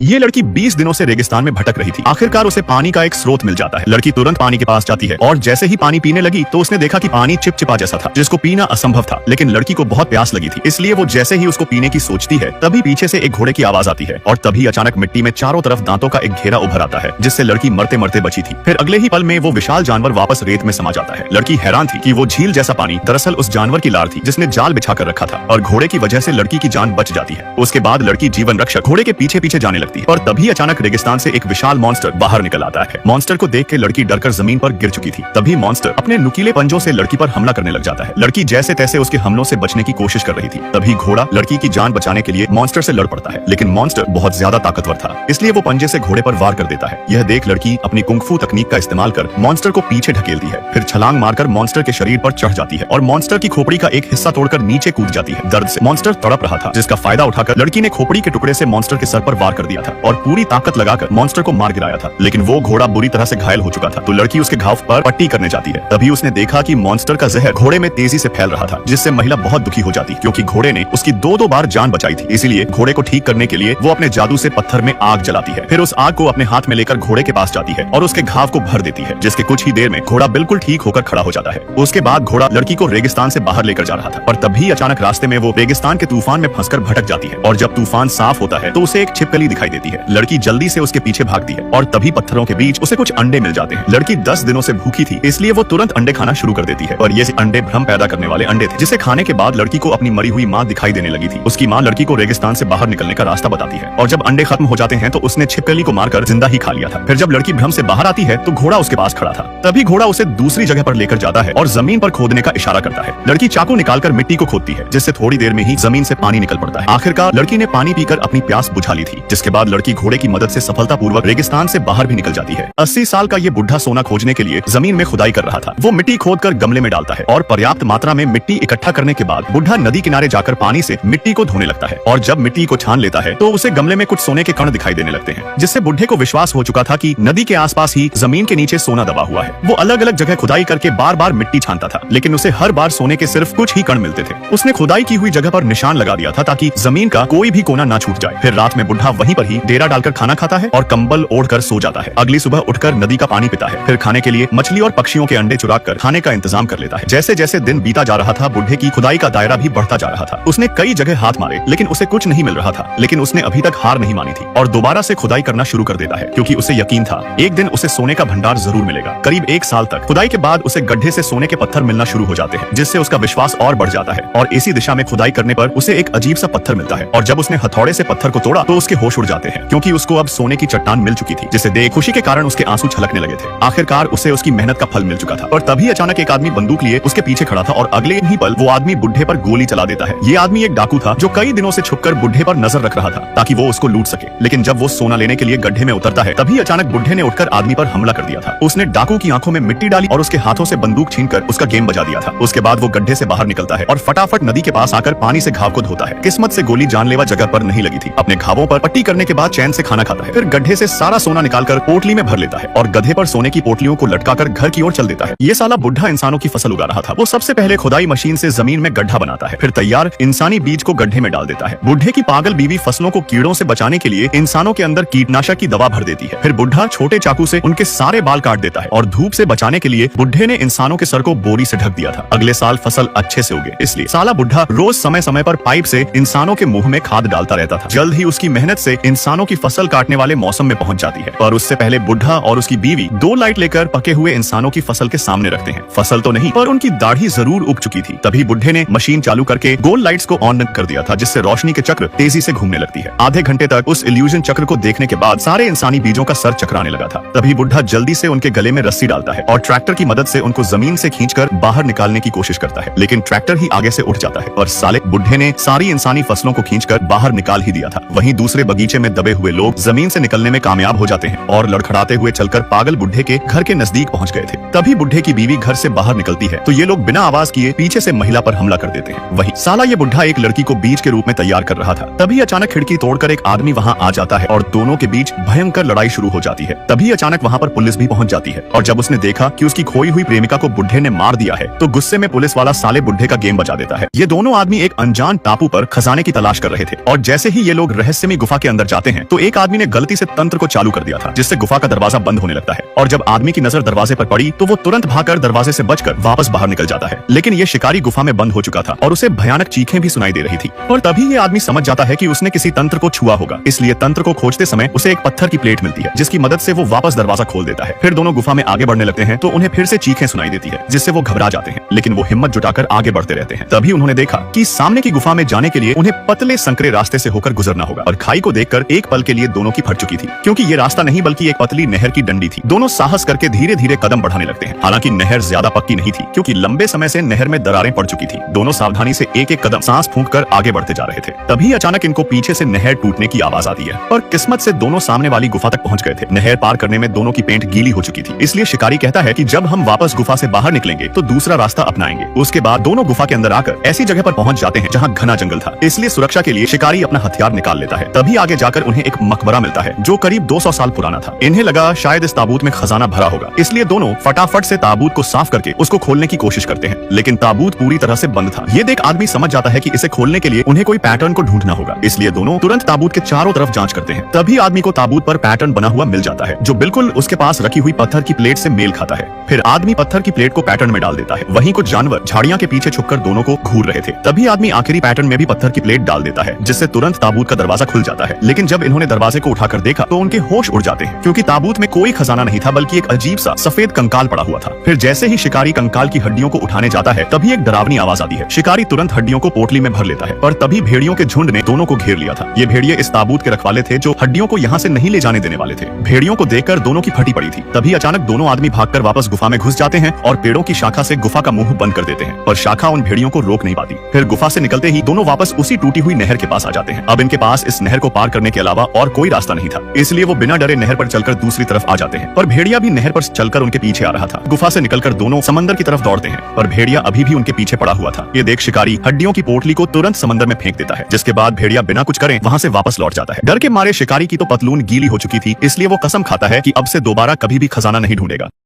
ये लड़की 20 दिनों से रेगिस्तान में भटक रही थी। आखिरकार उसे पानी का एक स्रोत मिल जाता है। लड़की तुरंत पानी के पास जाती है और जैसे ही पानी पीने लगी तो उसने देखा कि पानी चिपचिपा जैसा था, जिसको पीना असंभव था। लेकिन लड़की को बहुत प्यास लगी थी, इसलिए वो जैसे ही उसको पीने की सोचती है तभी पीछे से एक घोड़े की आवाज आती है और तभी अचानक मिट्टी में चारों तरफ दांतों का एक घेरा उभर आता है, जिससे लड़की मरते मरते बची थी। फिर अगले ही पल में वो विशाल जानवर वापस रेत में समा जाता है। लड़की हैरान थी कि वो झील जैसा पानी दरअसल उस जानवर की लार थी जिसने जाल बिछा कर रखा था और घोड़े की वजह से लड़की की जान बच जाती है। उसके बाद लड़की जीवन रक्षक घोड़े के पीछे पीछे जाने लगती है और तभी अचानक रेगिस्तान से एक विशाल मॉन्स्टर बाहर निकल आता है। मॉन्स्टर को देख के लड़की डरकर जमीन पर गिर चुकी थी। तभी मॉन्स्टर अपने नुकीले पंजों से लड़की पर हमला करने लग जाता है। लड़की जैसे तैसे उसके हमलों से बचने की कोशिश कर रही थी। तभी घोड़ा लड़की की जान बचाने के लिए मॉन्स्टर से लड़ पड़ता है, लेकिन मॉन्स्टर बहुत ज्यादा ताकतवर था, इसलिए वो पंजे से घोड़े पर वार कर देता है। यह देख लड़की अपनी कुंग-फू तकनीक का इस्तेमाल कर मॉन्स्टर को पीछे ढकेलती है, फिर छलांग मारकर मॉन्स्टर के शरीर पर चढ़ जाती है और मॉन्स्टर की खोपड़ी का एक हिस्सा तोड़कर नीचे कूद जाती है। दर्द से मॉन्स्टर तड़प रहा था, जिसका फायदा उठाकर लड़की ने खोपड़ी के टुकड़े से मॉन्स्टर के सर पर वार कर दिया था और पूरी ताकत लगाकर मॉन्स्टर को मार गिराया था। लेकिन वो घोड़ा बुरी तरह से घायल हो चुका था, तो लड़की उसके घाव पर पट्टी करने जाती है। तभी उसने देखा कि मॉन्स्टर का जहर घोड़े में तेजी से फैल रहा था, जिससे महिला बहुत दुखी हो जाती, क्योंकि घोड़े ने उसकी दो बार जान बचाई थी। इसीलिए घोड़े को ठीक करने के लिए वो अपने जादू से पत्थर में आग जलाती है, फिर उस आग को अपने हाथ में लेकर घोड़े के पास जाती है और उसके घाव को भर देती है, जिसके कुछ ही देर में घोड़ा बिल्कुल ठीक होकर खड़ा हो जाता है। उसके बाद घोड़ा लड़की को रेगिस्तान से बाहर लेकर जा रहा था और तभी अचानक रास्ते में वो रेगिस्तान के तूफान में फंसकर भटक जाती है और जब तूफान साफ होता है तो उसे एक छिपकली दिखाई देती है। लड़की जल्दी से उसके पीछे भागती है और तभी पत्थरों के बीच उसे कुछ अंडे मिल जाते हैं। लड़की 10 दिनों से भूखी थी, इसलिए वो तुरंत अंडे खाना शुरू कर देती है और ये अंडे भ्रम पैदा करने वाले अंडे थे, जिसे खाने के बाद लड़की को अपनी मरी हुई माँ दिखाई देने लगी थी। उसकी माँ लड़की को रेगिस्तान से बाहर निकलने का रास्ता बताती है और जब अंडे खत्म हो जाते हैं तो उसने छिपकली को मारकर जिंदा ही खा लिया था। फिर जब लड़की भ्रम से बाहर आती है तो घोड़ा उसके पास खड़ा था। तभी घोड़ा उसे दूसरी जगह पर लेकर जाता है और जमीन पर खोदने का इशारा करता है। लड़की चाकू निकालकर मिट्टी को खोदती है, जिससे थोड़ी देर में ही जमीन से पानी निकल पड़ता है। आखिरकार लड़की ने पानी पीकर अपनी प्यास बुझा ली थी, जिसके बाद लड़की घोड़े की मदद से सफलतापूर्वक रेगिस्तान से बाहर भी निकल जाती है। 80 साल का ये बुढ़ा सोना खोजने के लिए जमीन में खुदाई कर रहा था। वो मिट्टी खोदकर गमले में डालता है और पर्याप्त मात्रा में मिट्टी इकट्ठा करने के बाद बुढ़ा नदी किनारे जाकर पानी से मिट्टी को धोने लगता है और जब मिट्टी को छान लेता है तो उसे गमले में कुछ सोने के कण दिखाई देने लगते हैं, जिससे बुढ़े को विश्वास हो चुका था कि नदी के आसपास ही जमीन के नीचे सोना दबा हुआ है। वो अलग अलग जगह खुदाई करके बार बार मिट्टी छानता था, लेकिन उसे हर बार सोने के सिर्फ कुछ ही कण मिलते थे। उसने खुदाई की हुई जगह पर निशान लगा दिया था ताकि जमीन का कोई भी कोना ना छूट जाए। फिर रात में बुढ़ा वहीं पर ही डेरा डालकर खाना खाता है और कंबल ओढ़कर सो जाता है। अगली सुबह उठकर नदी का पानी पीता है, फिर खाने के लिए मछली और पक्षियों के अंडे चुरा कर खाने का इंतजाम कर लेता है। जैसे जैसे दिन बीता जा रहा था बुढ़े की खुदाई का दायरा भी बढ़ता जा रहा था। उसने कई जगह हाथ मारे, लेकिन उसे कुछ नहीं मिल रहा था, लेकिन उसने अभी तक हार नहीं मानी थी और दोबारा से खुदाई करना शुरू कर देता है, क्योंकि उसे यकीन था एक दिन उसे सोने का भंडार जरूर मिलेगा। करीब 1 साल तक खुदाई के बाद उसे गड्ढे से सोने के पत्थर मिलना शुरू हो जाते हैं, जिससे उसका विश्वास और बढ़ जाता है और इसी दिशा में खुदाई करने पर उसे एक अजीब सा पत्थर मिलता है और जब उसने हथौड़े से पत्थर को तोड़ा तो उसके होश उड़ जाते हैं, क्योंकि उसको अब सोने की चट्टान मिल चुकी थी, जिसे देख खुशी के कारण उसके आंसू छलकने लगे थे। आखिरकार उसे उसकी मेहनत का फल मिल चुका था और तभी अचानक एक आदमी बंदूक लिए उसके पीछे खड़ा था और अगले ही पल वो आदमी बुढ़े पर गोली चला देता है। ये आदमी एक डाकू था जो कई दिनों से छुपकर बुढ़े पर नजर रख रहा था ताकि वो उसको लूट सके, लेकिन जब वो सोना लेने के लिए गड्ढे में उतरता है तभी अचानक बुढ़े ने उठकर आदमी पर हमला कर दिया था। उसने डाकू की आंखों में मिट्टी डाली और उसके हाथों से बंदूक छीनकर उसका गेम बजा दिया था। उसके बाद वो गड्ढे से बाहर निकलता है और फटाफट नदी के पास आकर पानी से घाव को धोता है। किस्मत से गोली जानलेवा जगह पर नहीं लगी थी। अपने घावों पर पट्टी करने के बाद चैन से खाना खाता है, फिर गड्ढे से सारा सोना निकालकर पोटली में भर लेता है और गधे पर सोने की पोटलियों को लटकाकर घर की ओर चल देता है। ये साला बुढ़ा इंसानों की फसल उगा रहा था। वो सबसे पहले खुदाई मशीन से जमीन में गड्ढा बनाता है, फिर तैयार इंसानी बीज को गड्ढे में डाल देता है। बुढ़े की पागल बीवी फसलों को कीड़ों से बचाने के लिए इंसानों के अंदर कीटनाशक की दवा भर देती है। फिर बुढ़ा छोटे चाकू से उनके सारे बाल काट देता है और धूप से बचाने के लिए बुढ़े ने इंसानों के सर को बोरी से ढक दिया था। अगले साल फसल अच्छे से उगे, इसलिए साला बुढ़ा रोज समय समय पर पाइप से इंसानों के मुंह में खाद डालता रहता था। जल्द ही उसकी मेहनत से इंसानों की फसल काटने वाले मौसम में पहुंच जाती है और उससे पहले बुढ़ा और उसकी बीवी 2 लाइट लेकर पके हुए इंसानों की फसल के सामने रखते हैं। फसल तो नहीं पर उनकी दाढ़ी जरूर उग चुकी थी। तभी बुढ़े ने मशीन चालू करके गोल लाइट्स को ऑन कर दिया था, जिससे रोशनी के चक्र तेजी से घूमने लगती है। आधे घंटे तक उस इल्यूजन चक्र को देखने के बाद सारे इंसानी बीजों का सर चकराने लगा था। तभी बुढ़ा जल्दी से उनके गले में रस्सी डालता है और ट्रैक्टर की मदद से उनको जमीन से खींचकर बाहर निकालने की कोशिश करता है, लेकिन ट्रैक्टर ही आगे से उठ जाता है और साले बुढ़े ने सारी इंसानी फसलों को खींचकर बाहर निकाल ही दिया था। वहीं दूसरे बगीचे में दबे हुए लोग जमीन से निकलने में कामयाब हो जाते हैं और लड़खड़ाते हुए चलकर पागल बुढ़े के घर के नजदीक पहुंच गए थे। तभी बुढ़े की बीवी घर से बाहर निकलती है तो ये लोग बिना आवाज किए पीछे से महिला पर हमला कर देते हैं। वहीं साला ये बुढ़ा एक लड़की को बीज के रूप में तैयार कर रहा था। तभी अचानक खिड़की तोड़कर एक आदमी वहां आ जाता है और दोनों के बीच भयंकर लड़ाई शुरू हो जाती है। तभी अचानक वहां पर पुलिस भी पहुंच जाती है और जब उसने देखा कि उसकी खोई हुई प्रेमिका को बुढ़े ने मार दिया है तो गुस्से में पुलिस वाला साले बुढ़े का गेम बजा देता है। ये दोनों आदमी एक अनजान टापू पर खजाने की तलाश कर रहे थे और जैसे ही ये लोग रहस्यमय गुफा के अंदर अंदर जाते हैं तो एक आदमी ने गलती से तंत्र को चालू कर दिया था, जिससे गुफा का दरवाजा बंद होने लगता है। और जब आदमी की नजर दरवाजे पर पड़ी तो वो तुरंत भागकर दरवाजे से बचकर वापस बाहर निकल जाता है। लेकिन ये शिकारी गुफा में बंद हो चुका था और उसे भयानक चीखें भी सुनाई दे रही थी। और तभी ये आदमी समझ जाता है कि उसने किसी तंत्र को छुआ होगा, इसलिए तंत्र को खोजते समय उसे एक पत्थर की प्लेट मिलती है, जिसकी मदद से वो वापस दरवाजा खोल देता है। फिर दोनों गुफा में आगे बढ़ने लगते हैं तो उन्हें फिर से चीखें सुनाई देती है, जिससे वो घबरा जाते हैं, लेकिन वो हिम्मत जुटाकर आगे बढ़ते रहते हैं। तभी उन्होंने देखा कि सामने की गुफा में जाने के लिए उन्हें पतले संकरे रास्ते से होकर गुजरना होगा। और खाई को देखकर एक पल के लिए दोनों की फट चुकी थी, क्योंकि ये रास्ता नहीं बल्कि एक पतली नहर की डंडी थी। दोनों साहस करके धीरे धीरे कदम बढ़ाने लगते हैं। हालांकि नहर ज्यादा पक्की नहीं थी, क्योंकि लंबे समय से नहर में दरारें पड़ चुकी थी। दोनों सावधानी से एक एक कदम सांस फूंक कर आगे बढ़ते जा रहे थे। तभी अचानक इनको पीछे से नहर टूटने की आवाज आती है और किस्मत से दोनों सामने वाली गुफा तक पहुंच गए थे। नहर पार करने में दोनों की पेंट गीली हो चुकी थी, इसलिए शिकारी कहता है कि जब हम वापस गुफा से बाहर निकलेंगे तो दूसरा रास्ता अपनाएंगे। उसके बाद दोनों गुफा के अंदर आकर ऐसी जगह पर पहुंच जाते हैं जहां घना जंगल था, इसलिए सुरक्षा के लिए शिकारी अपना हथियार निकाल लेता है। तभी आगे जाकर उन्हें एक मकबरा मिलता है जो करीब 200 साल पुराना था। इन्हें लगा शायद इस ताबूत में खजाना भरा होगा, इसलिए दोनों फटाफट से ताबूत को साफ करके उसको खोलने की कोशिश करते हैं, लेकिन ताबूत पूरी तरह से बंद था। ये देख आदमी समझ जाता है कि इसे खोलने के लिए उन्हें कोई पैटर्न को ढूंढना होगा, इसलिए दोनों तुरंत ताबूत के चारों तरफ जांच करते हैं। तभी आदमी को ताबूत पर पैटर्न बना हुआ मिल जाता है, जो बिल्कुल उसके पास रखी हुई पत्थर की प्लेट से मेल खाता है। फिर आदमी पत्थर की प्लेट को पैटर्न में डाल देता है। वहीं कुछ जानवर झाड़ियां के पीछे छुपकर दोनों को घूर रहे थे। तभी आदमी आखिरी पैटर्न में भी पत्थर की प्लेट डाल देता है, जिससे तुरंत ताबूत का दरवाजा खुल जाता है। लेकिन जब इन्होंने दरवाजे को उठाकर देखा तो उनके होश उड़ जाते हैं, क्योंकि ताबूत में कोई खजाना नहीं था बल्कि एक अजीब सा सफेद कंकाल पड़ा हुआ था। फिर जैसे ही शिकारी कंकाल की हड्डियों को उठाने जाता है तभी एक डरावनी आवाज आती है। शिकारी तुरंत हड्डियों को पोटली में भर लेता है और तभी भेड़ियों के झुंड ने दोनों को घेर लिया था। ये भेड़िए इस ताबूत के रखवाले थे जो हड्डियों को यहाँ से नहीं ले जाने देने वाले थे। भेड़ियों को देखकर दोनों की फटी पड़ी थी। तभी अचानक दोनों आदमी भागकर वापस गुफा में घुस जाते हैं और पेड़ों की शाखा से गुफा का मुंह बंद कर देते हैं, पर शाखा उन भेड़ियों को रोक नहीं पाती। फिर गुफा से निकलते ही दोनों वापस उसी टूटी हुई नहर के पास आ जाते हैं। अब इनके पास इस नहर को पार करने के अलावा और कोई रास्ता नहीं था, इसलिए वो बिना डरे नहर पर चलकर दूसरी तरफ आ जाते हैं। और भेड़िया भी नहर पर चलकर उनके पीछे आ रहा था। गुफा से निकलकर दोनों समंदर की तरफ दौड़ते हैं, पर भेड़िया अभी भी उनके पीछे पड़ा हुआ था। ये देख शिकारी हड्डियों की पोटली को तुरंत समंदर में फेंक देता है, जिसके बाद भेड़िया बिना कुछ करे वहां से वापस लौट जाता है। डर के मारे शिकारी की तो पतलून गीली हो चुकी थी, इसलिए वो कसम खाता है कि अब से दोबारा कभी भी खजाना नहीं ढूंढेगा।